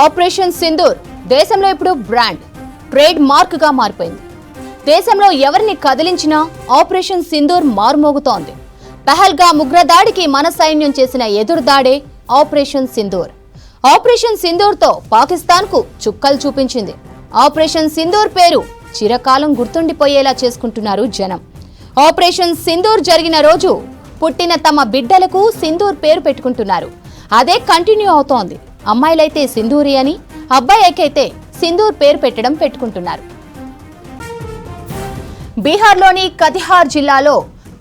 Operation Sindoor దేశంలో ఇప్పుడు brand trade mark గా మారిపోయింది. దేశంలో ఎవరిని కదిలించినా ఆపరేషన్ సింధూర్ మారుమోగుతోంది. పహల్గామ్ ఉగ్రదాడికి మన సైన్యం చేసిన ఎదురుదాడే ఆపరేషన్ సింధూర్. ఆపరేషన్ సింధూర్ తో పాకిస్తాన్ కు చుక్కలు చూపించింది. ఆపరేషన్ సింధూర్ పేరు చిరకాలం గుర్తుండిపోయేలా చేసుకుంటున్నారు జనం. ఆపరేషన్ సింధూర్ జరిగిన రోజు పుట్టిన తమ బిడ్డలకు సింధూర్ పేరు పెట్టుకుంటున్నారు. అదే కంటిన్యూ అవుతోంది. అమ్మాయిలైతే సింధూరి అని, అబ్బాయికైతే సింధూర్ పేరు పెట్టుకుంటున్నారు. బీహార్లోని కతిహార్ జిల్లాలో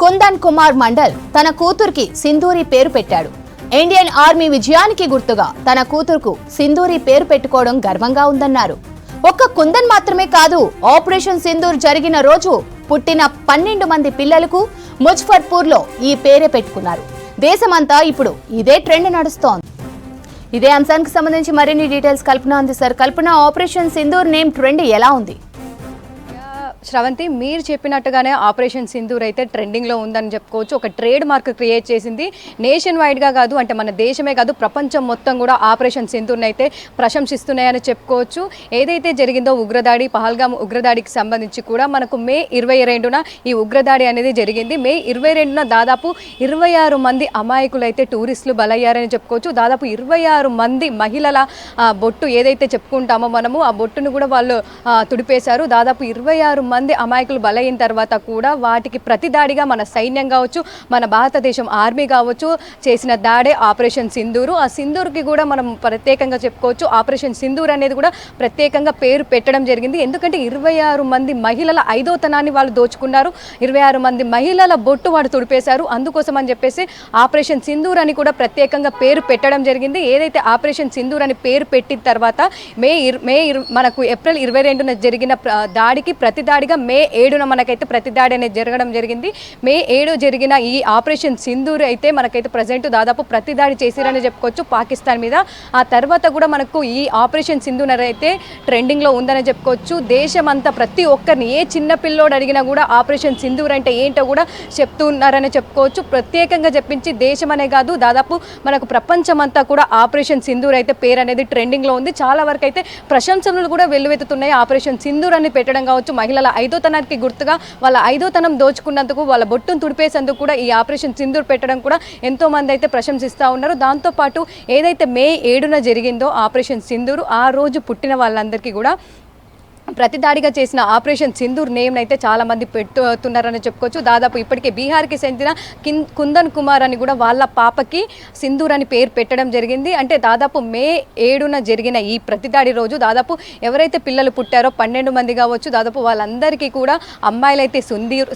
కుందన్ కుమార్ మండల్ తన కూతురికి సింధూరి పేరు పెట్టాడు. ఇండియన్ ఆర్మీ విజయానికి గుర్తుగా తన కూతురుకు సింధూరి పేరు పెట్టుకోవడం గర్వంగా ఉందన్నారు. ఒక్క కుందన్ మాత్రమే కాదు, ఆపరేషన్ సింధూర్ జరిగిన రోజు పుట్టిన 12 మంది పిల్లలకు ముజఫర్పూర్లో ఈ పేరే పెట్టుకున్నారు. దేశమంతా ఇప్పుడు ఇదే ట్రెండ్ నడుస్తోంది. ఇదే అంశానికి సంబంధించి మరిన్ని డీటెయిల్స్ కల్పన అందిస్తారు. కల్పన, ఆపరేషన్ సింధూర్ నేమ్ ట్రెండ్ ఎలా ఉంది? శ్రవంతి, మీరు చెప్పినట్టుగానే ఆపరేషన్ సింధూర్ అయితే ట్రెండింగ్లో ఉందని చెప్పుకోవచ్చు. ఒక ట్రేడ్ మార్క్ క్రియేట్ చేసింది. నేషన్ వైడ్గా కాదు, అంటే మన దేశమే కాదు, ప్రపంచం మొత్తం కూడా ఆపరేషన్ సింధూర్ని అయితే ప్రశంసిస్తున్నాయని చెప్పుకోవచ్చు. ఏదైతే జరిగిందో ఉగ్రదాడి, పహల్గామ్ ఉగ్రదాడికి సంబంధించి కూడా మనకు మే 22న ఈ ఉగ్రదాడి అనేది జరిగింది. మే 22న దాదాపు 26 మంది అమాయకులు అయితే టూరిస్టులు బలయ్యారని చెప్పుకోవచ్చు. దాదాపు 26 మంది మహిళల బొట్టు ఏదైతే చెప్పుకుంటామో మనము, ఆ బొట్టును కూడా వాళ్ళు తుడిపేశారు. దాదాపు 26 మంది అమాయకులు బలైన తర్వాత కూడా వాటికి ప్రతిదాడిగా మన సైన్యం కావచ్చు, మన భారతదేశం ఆర్మీ కావచ్చు చేసిన దాడే ఆపరేషన్ సింధూరు. ఆ సింధూర్కి కూడా మనం ప్రత్యేకంగా చెప్పుకోవచ్చు. ఆపరేషన్ సింధూర్ అనేది కూడా ప్రత్యేకంగా పేరు పెట్టడం జరిగింది. ఎందుకంటే 26 మంది మహిళల ఐదోతనాన్ని వాళ్ళు దోచుకున్నారు. 26 మంది మహిళల బొట్టు వాడు తుడిపేశారు. అందుకోసం అని చెప్పేసి ఆపరేషన్ సింధూర్ అని కూడా ప్రత్యేకంగా పేరు పెట్టడం జరిగింది. ఏదైతే ఆపరేషన్ సింధూర్ అని పేరు పెట్టిన తర్వాత మనకు ఏప్రిల్ 22న జరిగిన దాడికి ప్రతిదాడిగా మే 7న మనకైతే ప్రతిదాడి అనేది జరగడం జరిగింది. మే 7 జరిగిన ఈ ఆపరేషన్ సింధూర్ అయితే మనకైతే ప్రజెంట్ దాదాపు ప్రతిదాడి చేసిరని చెప్పుకోవచ్చు పాకిస్తాన్ మీద. ఆ తర్వాత కూడా మనకు ఈ ఆపరేషన్ సింధూర్ అయితే ట్రెండింగ్లో ఉందని చెప్పుకోవచ్చు. దేశమంతా ప్రతి ఒక్కరిని, ఏ చిన్న పిల్లోడు అడిగినా కూడా ఆపరేషన్ సింధూర్ అంటే ఏంటో కూడా చెప్తున్నారని చెప్పుకోవచ్చు. ప్రత్యేకంగా చెప్పించి దేశం అనే కాదు, దాదాపు మనకు ప్రపంచమంతా కూడా ఆపరేషన్ సింధూర్ అయితే పేరు అనేది ట్రెండింగ్లో ఉంది. చాలా వరకు అయితే ప్రశంసలు కూడా వెల్లువెత్తుతున్నాయి. ఆపరేషన్ సింధూర్ అని పెట్టడం కావచ్చు, మహిళల ఐదోతనానికి గుర్తుగా వాళ్ళ ఐదోతనం దోచుకున్నందుకు, వాళ్ళ బొట్టును తుడిపేసేందుకు కూడా ఈ ఆపరేషన్ సింధూర్ పెట్టడం కూడా ఎంతో మంది అయితే ప్రశంసిస్తూ ఉన్నారు. దాంతోపాటు ఏదైతే మే 7న జరిగిందో ఆపరేషన్ సింధూర్, ఆ రోజు పుట్టిన వాళ్ళందరికీ కూడా ప్రతిదాడిగా చేసిన ఆపరేషన్ సింధూర్ నేమ్ అయితే చాలా మంది పెట్టుతున్నారని చెప్పుకోవచ్చు. దాదాపు ఇప్పటికే బీహార్కి చెందిన కుందన్ కుమార్ అని కూడా వాళ్ళ పాపకి సింధూర్ అని పేరు పెట్టడం జరిగింది. అంటే దాదాపు మే 7న జరిగిన ఈ ప్రతిదాడి రోజు దాదాపు ఎవరైతే పిల్లలు పుట్టారో 12 మంది కావచ్చు, దాదాపు వాళ్ళందరికీ కూడా అమ్మాయిలైతే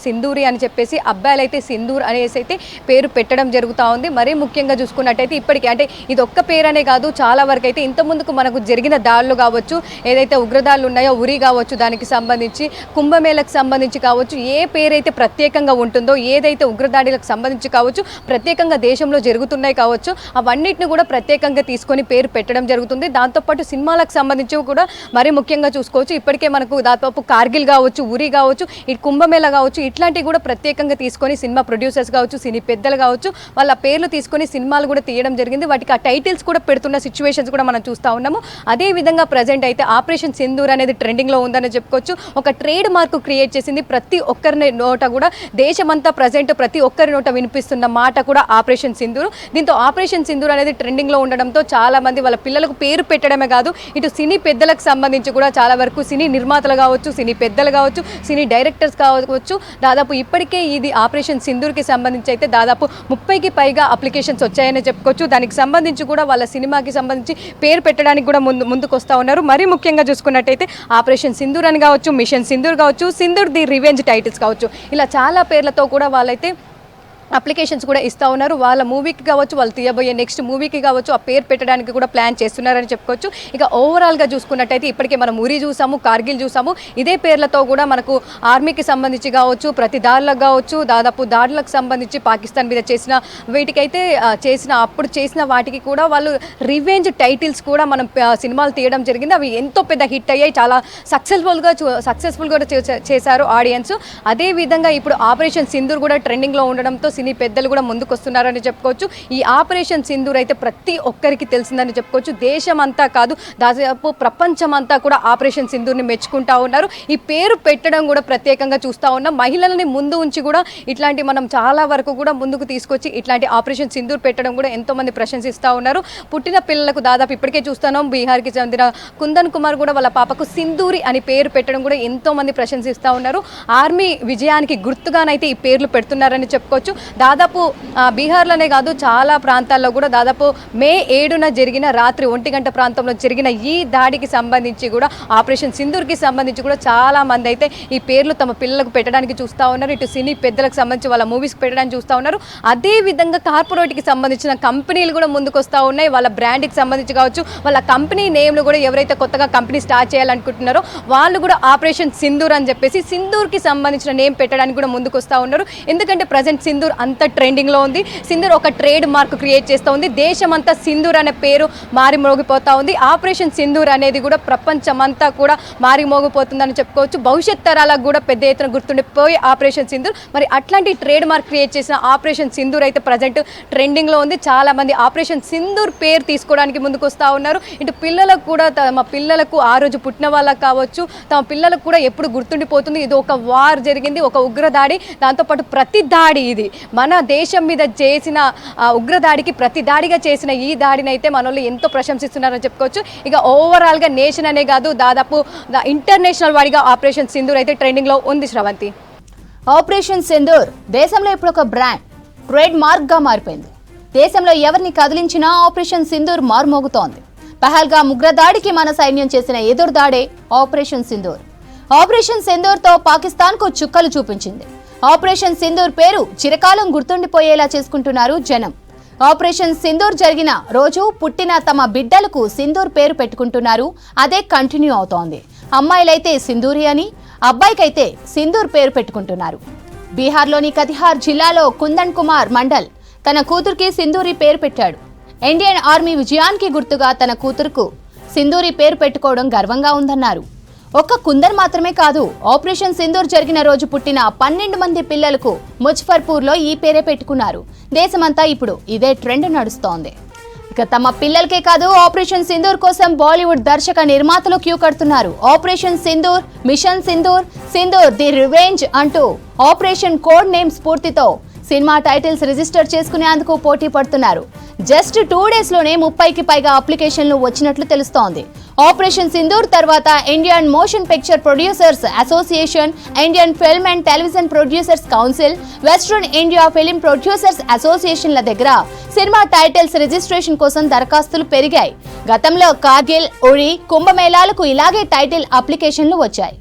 సింధూరి అని చెప్పేసి, అబ్బాయిలైతే సింధూర్ అనేసి అయితే పేరు పెట్టడం జరుగుతూ ఉంది. మరీ ముఖ్యంగా చూసుకున్నట్టయితే ఇప్పటికీ అంటే ఇది ఒక్క పేరనే కాదు, చాలా వరకు అయితే ఇంతకుముందుకు మనకు జరిగిన దాడులు కావచ్చు, ఏదైతే ఉగ్రదాడులు ఉన్నాయో ఉరి కావచ్చు, దానికి సంబంధించి కుంభమేళకు సంబంధించి కావచ్చు, ఏ పేరైతే ప్రత్యేకంగా ఉంటుందో, ఏదైతే ఉగ్రదాడులకు సంబంధించి కావచ్చు, ప్రత్యేకంగా దేశంలో జరుగుతున్నాయి కావచ్చు, అవన్నిటిని కూడా ప్రత్యేకంగా తీసుకొని పేరు పెట్టడం జరుగుతుంది. దాంతోపాటు సినిమాలకు సంబంధించి కూడా మరీ ముఖ్యంగా చూసుకోవచ్చు. ఇప్పటికే మనకు దాదాపు కార్గిల్ కావచ్చు, ఉరి కావచ్చు, ఈ కుంభమేళ కావచ్చు, ఇట్లాంటివి కూడా ప్రత్యేకంగా తీసుకొని సినిమా ప్రొడ్యూసర్స్ కావచ్చు, సినీ పెద్దలు కావచ్చు, వాళ్ళ పేర్లు తీసుకొని సినిమాలు కూడా తీయడం జరిగింది. వాటికి ఆ టైటిల్స్ కూడా పెడుతున్న సిచ్యువేషన్స్ కూడా మనం చూస్తూ ఉన్నాము. అదేవిధంగా ప్రజెంట్ అయితే ఆపరేషన్ సింధూర్ అనేది ట్రెండింగ్లో ఉందని చెప్పుకోవచ్చు. ఒక ట్రేడ్ మార్క్ క్రియేట్ చేసింది. ప్రతి ఒక్కరి నోట కూడా, దేశమంతా ప్రజెంట్ ప్రతి ఒక్కరి నోట వినిపిస్తున్న మాట కూడా ఆపరేషన్ సింధూర్. దీంతో ఆపరేషన్ సింధూర్ అనేది ట్రెండింగ్లో ఉండడంతో చాలా మంది వాళ్ళ పిల్లలకు పేరు పెట్టడమే కాదు, ఇటు సినీ పెద్దలకు సంబంధించి కూడా చాలా వరకు సినీ నిర్మాతలు కావచ్చు, సినీ పెద్దలు కావచ్చు, సినీ డైరెక్టర్స్ కావచ్చు, దాదాపు ఇప్పటికే ఇది ఆపరేషన్ సింధూర్కి సంబంధించి అయితే దాదాపు 30కి పైగా అప్లికేషన్స్ వచ్చాయని చెప్పుకోవచ్చు. దానికి సంబంధించి కూడా వాళ్ళ సినిమాకి సంబంధించి పేరు పెట్టడానికి కూడా ముందుకు వస్తూ ఉన్నారు. మరీ ముఖ్యంగా చూసుకున్నట్టయితే ఆపరేషన్ సింధూర్ అని కావచ్చు, మిషన్ సింధూర్ కావచ్చు, సింధూర్ ది రివెంజ్ టైటిల్స్ కావచ్చు, ఇలా చాలా పేర్లతో కూడా వాళ్ళైతే అప్లికేషన్స్ కూడా ఇస్తూ ఉన్నారు. వాళ్ళ మూవీకి కావచ్చు, వాళ్ళు తీయబోయే నెక్స్ట్ మూవీకి కావచ్చు ఆ పేరు పెట్టడానికి కూడా ప్లాన్ చేస్తున్నారని చెప్పుకోవచ్చు. ఇక ఓవరాల్గా చూసుకున్నట్టయితే ఇప్పటికే మనం ఉరి చూసాము, కార్గిల్ చూసాము, ఇదే పేర్లతో కూడా మనకు ఆర్మీకి సంబంధించి కావచ్చు, ప్రతి దాడులకు కావచ్చు, దాదాపు దాడులకు సంబంధించి పాకిస్తాన్ మీద చేసిన వీటికైతే అప్పుడు చేసిన వాటికి కూడా వాళ్ళు రివెంజ్ టైటిల్స్ కూడా మనం సినిమాలు తీయడం జరిగింది. అవి ఎంతో పెద్ద హిట్ అయ్యాయి, చాలా సక్సెస్ఫుల్గా చేశారు ఆడియన్స్. అదేవిధంగా ఇప్పుడు ఆపరేషన్ సింధూర్ కూడా ట్రెండింగ్లో ఉండడంతో సినీ పెద్దలు కూడా ముందుకు వస్తున్నారని చెప్పుకోవచ్చు. ఈ ఆపరేషన్ సింధూర్ అయితే ప్రతి ఒక్కరికి తెలిసిందని చెప్పుకోవచ్చు. దేశం అంతా కాదు, దాదాపు ప్రపంచం అంతా కూడా ఆపరేషన్ సింధూర్ని మెచ్చుకుంటా ఉన్నారు. ఈ పేరు పెట్టడం కూడా ప్రత్యేకంగా చూస్తూ ఉన్నాం. మహిళలని ముందు ఉంచి కూడా ఇట్లాంటి మనం చాలా వరకు కూడా ముందుకు తీసుకొచ్చి ఇట్లాంటి ఆపరేషన్ సింధూర్ పెట్టడం కూడా ఎంతోమంది ప్రశంసిస్తూ ఉన్నారు. పుట్టిన పిల్లలకు దాదాపు ఇప్పటికే చూస్తున్నాం, బీహార్కి చెందిన కుందన్ కుమార్ కూడా వాళ్ళ పాపకు సింధూరి అని పేరు పెట్టడం కూడా ఎంతోమంది ప్రశంసిస్తూ ఉన్నారు. ఆర్మీ విజయానికి గుర్తుగానైతే ఈ పేర్లు పెడుతున్నారని చెప్పుకోవచ్చు. దాదాపు బీహార్లోనే కాదు, చాలా ప్రాంతాల్లో కూడా దాదాపు మే 7న జరిగిన రాత్రి 1 గంట ప్రాంతంలో జరిగిన ఈ దాడికి సంబంధించి కూడా ఆపరేషన్ సింధూర్కి సంబంధించి కూడా చాలా మంది అయితే ఈ పేర్లు తమ పిల్లలకు పెట్టడానికి చూస్తూ ఉన్నారు. ఇటు సినీ పెద్దలకు సంబంధించి వాళ్ళ మూవీస్కి పెట్టడానికి చూస్తూ ఉన్నారు. అదే విధంగా కార్పొరేట్కి సంబంధించిన కంపెనీలు కూడా ముందుకు వస్తూ ఉన్నాయి. వాళ్ళ బ్రాండ్కి సంబంధించి కావచ్చు, వాళ్ళ కంపెనీ నేమ్లు కూడా ఎవరైతే కొత్తగా కంపెనీ స్టార్ట్ చేయాలనుకుంటున్నారో వాళ్ళు కూడా ఆపరేషన్ సింధూర్ అని చెప్పేసి సింధూర్కి సంబంధించిన నేమ్ పెట్టడానికి కూడా ముందుకు వస్తూ ఉన్నారు. ఎందుకంటే ప్రజెంట్ సింధూర్ అంత ట్రెండింగ్లో ఉంది. సింధూర్ ఒక ట్రేడ్ మార్క్ క్రియేట్ చేస్తూ ఉంది. దేశమంతా సింధూర్ అనే పేరు మారిమోగిపోతూ ఉంది. ఆపరేషన్ సింధూర్ అనేది కూడా ప్రపంచమంతా కూడా మారిమోగిపోతుందని చెప్పుకోవచ్చు. భవిష్యత్ తరాలకు కూడా పెద్ద ఎత్తున గుర్తుండిపోయి ఆపరేషన్ సింధూర్, మరి అట్లాంటి ట్రేడ్ మార్క్ క్రియేట్ చేసిన ఆపరేషన్ సింధూర్ అయితే ప్రజెంట్ ట్రెండింగ్లో ఉంది. చాలా మంది ఆపరేషన్ సింధూర్ పేరు తీసుకోవడానికి ముందుకు వస్తూ ఉన్నారు. ఇటు పిల్లలకు కూడా తమ పిల్లలకు ఆ రోజు పుట్టిన వాళ్ళకు కావచ్చు, తమ పిల్లలకు కూడా ఎప్పుడు గుర్తుండిపోతుంది. ఇది ఒక వార్ జరిగింది, ఒక ఉగ్రదాడి. దాంతోపాటు ప్రతి దాడి, ఇది మన దేశం మీద చేసిన ఉగ్రదాడికి ప్రతి దాడిగా చేసిన ఈ దాడిని అయితే మన వాళ్ళు ఎంతో ప్రశంసిస్తున్నారని చెప్పుకోవచ్చు. ఇక ఓవరాల్గా నేషన్ అనే కాదు, దాదాపు ఇంటర్నేషనల్ వాడిగా ఆపరేషన్ సింధూర్ అయితే ట్రెండింగ్లో ఉంది. శ్రవంతి, ఆపరేషన్ సింధూర్ దేశంలో ఇప్పుడు ఒక బ్రాండ్, ట్రేడ్ మార్క్ గా మారిపోయింది. దేశంలో ఎవరిని కదిలించినా ఆపరేషన్ సింధూర్ మారుమోగుతోంది. పహల్గామ్ ఉగ్రదాడికి మన సైన్యం చేసిన ఎదురుదాడే ఆపరేషన్ సింధూర్. ఆపరేషన్ సింధూర్ తో పాకిస్తాన్ కు చుక్కలు చూపించింది. ఆపరేషన్ సింధూర్ పేరు చిరకాలం గుర్తుండిపోయేలా చేసుకుంటున్నారు జనం. ఆపరేషన్ సింధూర్ జరిగిన రోజు పుట్టిన తమ బిడ్డలకు సింధూర్ పేరు పెట్టుకుంటున్నారు. అదే కంటిన్యూ అవుతోంది. అమ్మాయిలైతే సింధూరి అని, అబ్బాయికైతే సింధూర్ పేరు పెట్టుకుంటున్నారు. బీహార్లోని కతిహార్ జిల్లాలో కుందన్ కుమార్ మండల్ తన కూతురికి సింధూరి పేరు పెట్టాడు. ఇండియన్ ఆర్మీ విజయానికి గుర్తుగా తన కూతురుకు సింధూరి పేరు పెట్టుకోవడం గర్వంగా ఉందన్నారు. ఒక్క కుందన్ మాత్రమే కాదు, ఆపరేషన్ సింధూర్ జరిగిన రోజు పుట్టిన 12 మంది పిల్లలకు ముజఫర్పూర్లో ఈ పేరే పెట్టుకున్నారు. దేశమంతా ఇప్పుడు ఇదే ట్రెండ్ నడుస్తోంది. ఇక తమ పిల్లలకే కాదు, ఆపరేషన్ సింధూర్ కోసం బాలీవుడ్ దర్శక నిర్మాతలు క్యూ కడుతున్నారు. Operation Sindoor, mission Sindoor, Sindoor the revenge అంటూ ఆపరేషన్ కోడ్ నేమ్ స్ఫూర్తితో సినిమా టైటిల్స్ రిజిస్టర్ చేసుకునేందుకు పోటీ పడుతున్నారు. జస్ట్ 2 days లోనే 30కి పైగా అప్లికేషన్లు వచ్చినట్లు తెలుస్తోంది. ఆపరేషన్ సింధూర్ తర్వాత Indian motion picture producers association, Indian film and television producers council, western India film producers అసోసియేషన్ల దగ్గర సినిమా టైటిల్స్ రిజిస్ట్రేషన్ కోసం దరఖాస్తులు పెరిగాయి. గతంలో కార్గిల్, ఉరి, కుంభమేళాలకు ఇలాగే టైటిల్ అప్లికేషన్లు వచ్చాయి.